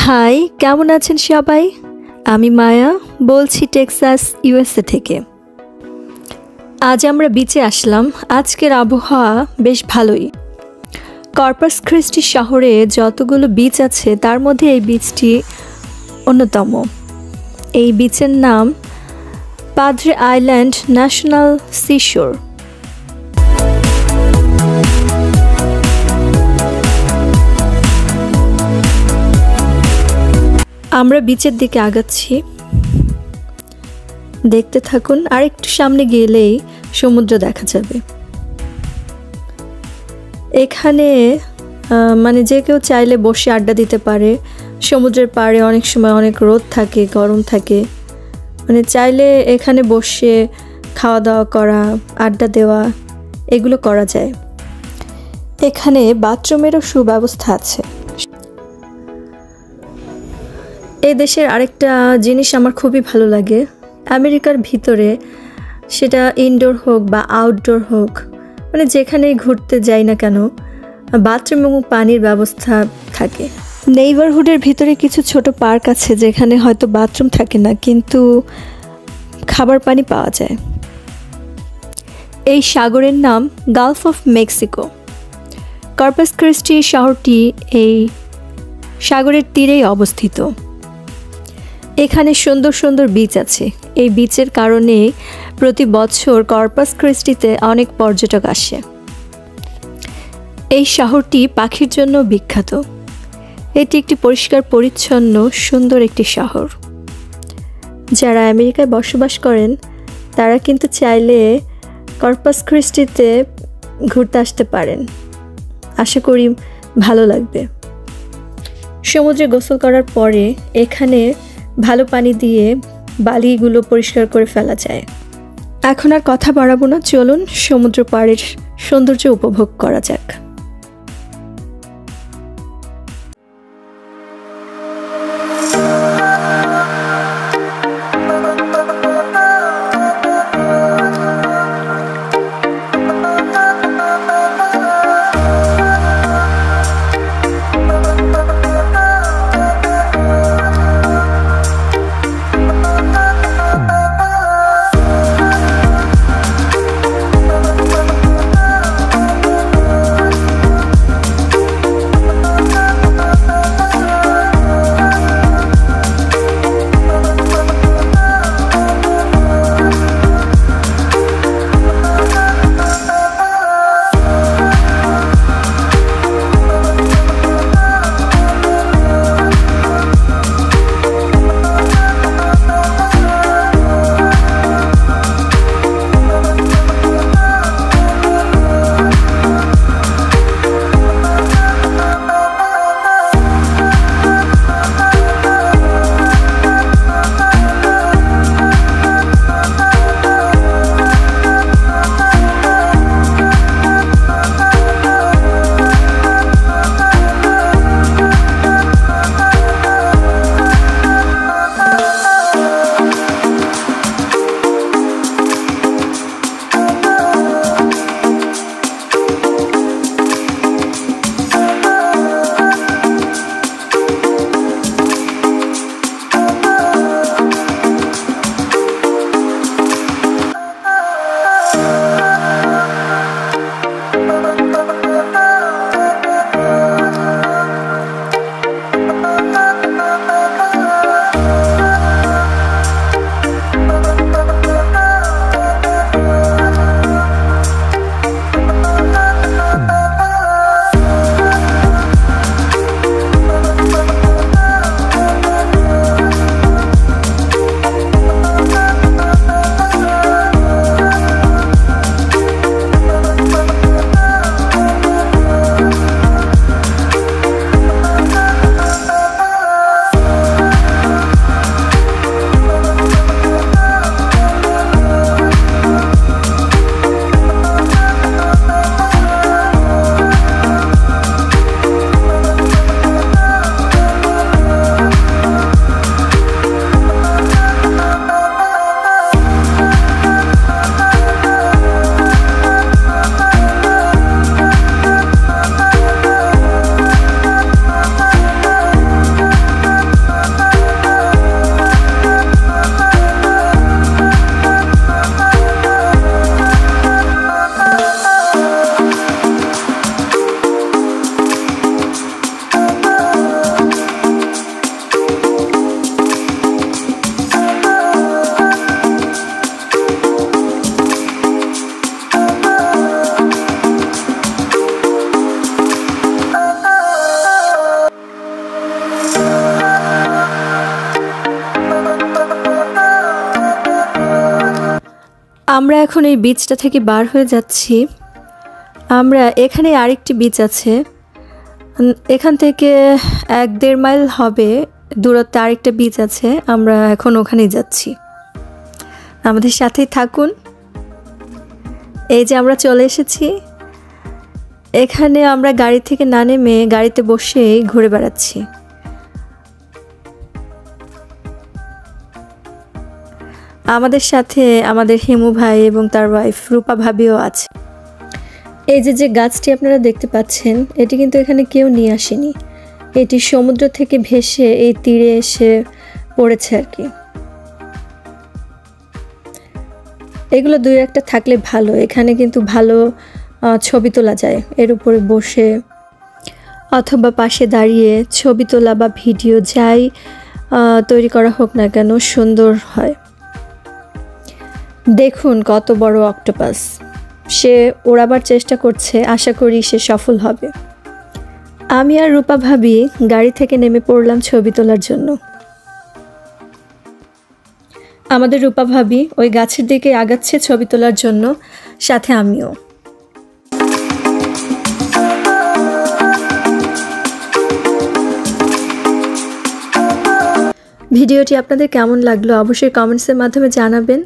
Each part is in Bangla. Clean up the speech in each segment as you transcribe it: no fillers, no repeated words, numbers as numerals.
হাই, কেমন আছেন সবাই? আমি মায়া বলছি টেক্সাস ইউএসএ থেকে। আজ আমরা বিচে আসলাম। আজকের আবহাওয়া বেশ ভালোই। কর্পাস ক্রিস্টি শহরে যতগুলো বিচ আছে তার মধ্যে এই বিচটি অন্যতম। এই বিচের নাম পাদ্রে আইল্যান্ড ন্যাশনাল সিশোর। আমরা বিচের দিকে আগাচ্ছি, দেখতে থাকুন। আর একটু সামনে গেলেই সমুদ্র দেখা যাবে। এখানে যে কেউ চাইলে বসে আড্ডা দিতে পারে। সমুদ্রের পাড়ে অনেক সময় অনেক রোদ থাকে, গরম থাকে, চাইলে এখানে বসে খাওয়া দাওয়া করা, আড্ডা দেওয়া এগুলো করা যায়। এখানে বাথরুমেরও সুব্যবস্থা আছে। এই দেশের আরেকটা জিনিস আমার খুবই ভালো লাগে, আমেরিকার ভিতরে সেটা ইনডোর হোক বা আউটডোর হোক, যেখানেই ঘুরতে যাই না কেন বাথরুম এবং পানির ব্যবস্থা থাকে। নেইবারহুডের ভিতরে কিছু ছোট পার্ক আছে যেখানে হয়তো বাথরুম থাকে না, কিন্তু খাবার পানি পাওয়া যায়। এই সাগরের নাম Gulf of Mexico. Corpus Christi শহরটি এই সাগরের তীরেই অবস্থিত। এখানে সুন্দর সুন্দর বিচ আছে। এই বিচের কারণে প্রতি বছর কর্পাস ক্রিস্টিতে অনেক পর্যটক আসে। এই শহরটি পাখির জন্য বিখ্যাত। এটি একটি পরিষ্কার পরিচ্ছন্ন সুন্দর একটি শহর। যারা আমেরিকায় বসবাস করেন তারা কিন্তু চাইলে কর্পাস ক্রিস্টিতে ঘুরতে আসতে পারেন। আশা করি ভালো লাগবে। সমুদ্রে গোসল করার পরে এখানে ভালো পানি দিয়ে বালিগুলো পরিষ্কার করে ফেলা যায়। এখন আর কথা বাড়াবো না, চলুন সমুদ্র পাড়ের সৌন্দর্য উপভোগ করা যাক। আমরা এখন এই বিচটা থেকে বার হয়ে যাচ্ছি। আমরা এখানে আরেকটি বিচ আছে, এখান থেকে 1-1.5 মাইল হবে দূরত্বে আরেকটা বিচ আছে। আমরা এখন ওখানেই যাচ্ছি, আমাদের সাথেই থাকুন। এই যে আমরা চলে এসেছি। এখানে আমরা গাড়ি থেকে না নেমে গাড়িতে বসেই ঘুরে বেড়াচ্ছি। আমাদের সাথে আমাদের হিমু ভাই এবং তার ওয়াইফ রূপা ভাবিও আছে। এই যে গাছটি আপনারা দেখতে পাচ্ছেন, এটি কিন্তু এখানে কেউ নিয়ে আসেনি, এটি সমুদ্র থেকে ভেসে এই তীরে এসে পড়েছে আর কি। এগুলো 2-1টা থাকলে ভালো, এখানে কিন্তু ভালো ছবি তোলা যায় এর উপরে বসে অথবা পাশে দাঁড়িয়ে ছবি তোলা বা ভিডিও যাই তৈরি করা হোক না কেন সুন্দর হয়। দেখুন কত বড় অক্টোপাস, সে ওড়াবার চেষ্টা করছে, আশা করি সে সফল হবে। আমি আর রূপা ভাবি গাড়ি থেকে নেমে পড়লাম ছবি তোলার জন্য। আমাদের রূপা ভাবি ওই গাছের দিকে আগাচ্ছে ছবি তোলার জন্য, সাথে আমিও। ভিডিওটি আপনাদের কেমন লাগলো অবশ্যই কমেন্টসের মাধ্যমে জানাবেন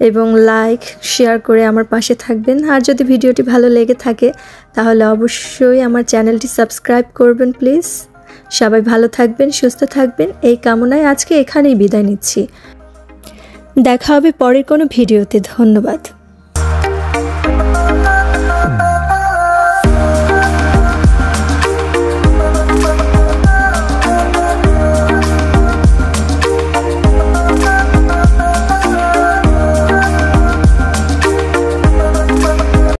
এবং লাইক শেয়ার করে আমার পাশে থাকবেন। আর যদি ভিডিওটি ভালো লেগে থাকে তাহলে অবশ্যই আমার চ্যানেলটি সাবস্ক্রাইব করবেন প্লিজ। সবাই ভালো থাকবেন, সুস্থ থাকবেন এই কামনায় আজকে এখানেই বিদায় নিচ্ছি। দেখা হবে পরের কোনো ভিডিওতে। ধন্যবাদ।